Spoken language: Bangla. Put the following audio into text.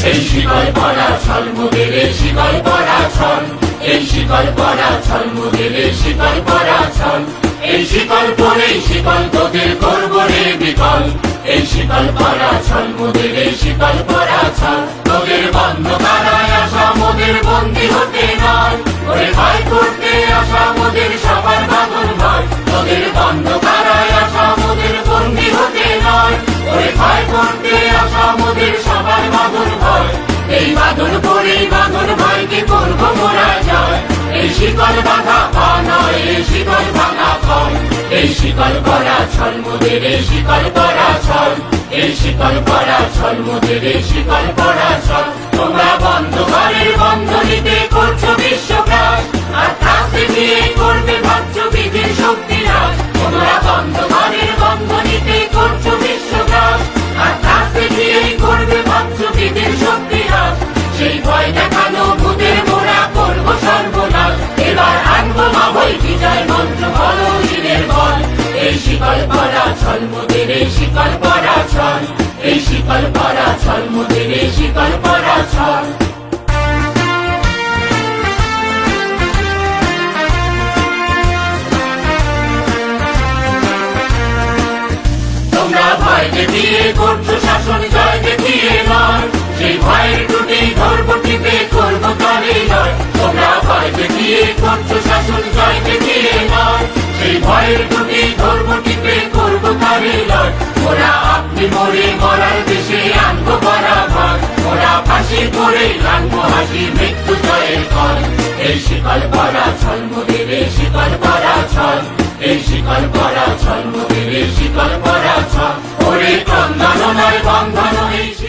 এই শিকল পরা ছল মোদের এই শিকল পরা ছল, এই শিকল পরা ছল মোদের এই শিকল পরা ছল। এই শিকল পরে শিকল তোদের করব রে বিকল, এই শিকল পরা ছল মোদের এই শিকল পরা ছল। তোদের বন্ধ কারায় আসা মোদের বন্দী হতে নয়, ওরে ভয় করতে আসা মোদের সবার বাঁধন ভয়। তোদের বন্ধ কারায় আসা মোদের বন্দী হতে নয়, ওরে ভয় করতে আসা মোদের সবার বাঁধন ভয়। এই বাঁধন পরে বাঁধন ভয়কে করব মোরা যায়, এই শিকল বাঁধা পা নয় এই শিকল ভাঙা ফল। এই শিকল পরা ছল মোদের এই শিকল পরা ছল, এই শিকল পরা ছল মোদের এই শিকল পরা ছল। তোমরা বন্ধ ঘরের বন্ধনীতে করছো বিশ্বগ্রাস, আর ত্রাসে দিয়ে করবে ভাবছ বিধির শক্তিরাজ। তোমরা বন্ধ ঘরের বন্ধনীতে করছো বিশ্বগ্রাস, আর ত্রাসে দিয়ে করবে ভাবছ বিধির শক্তিরাজ। সেই ভয় দেখানো ভূতের মোরা করব সর্বনাশ, এবার আনবো মাবই বিজয় মন্ত্র বলো শিবের বল। এই শিকল পরা ছল মোদের এই শিকল পরা ছল, এই শিকল পরা ছল মোদের এই শিকল পরা ছল। তোমরা ভয় দেখিয়ে করছো শাসন জয় দেখিয়ে নয়, সেই ভয়ের টুটি ধরবো টিপে করবো তরে নয়। তোমরা ভয় দেখিয়ে করছো শাসন জয় দেখিয়ে নয়, সেই ভয়ের টুটি ধরবো টিপে করবো তরে নয়। ওরা আপনি মরে মরার দেশে আনবো করা ভয়, ওরা ফাঁসি করে আনবো হাসি মৃত্যু জয়ের ফল। এই শিকল পরা ছল মোদের এই শিকল পরা ছল, এই শিকল পরা ছল মোদের এই শিকল পরা ছল। ওরে ক্রন্দন নয় বন্ধন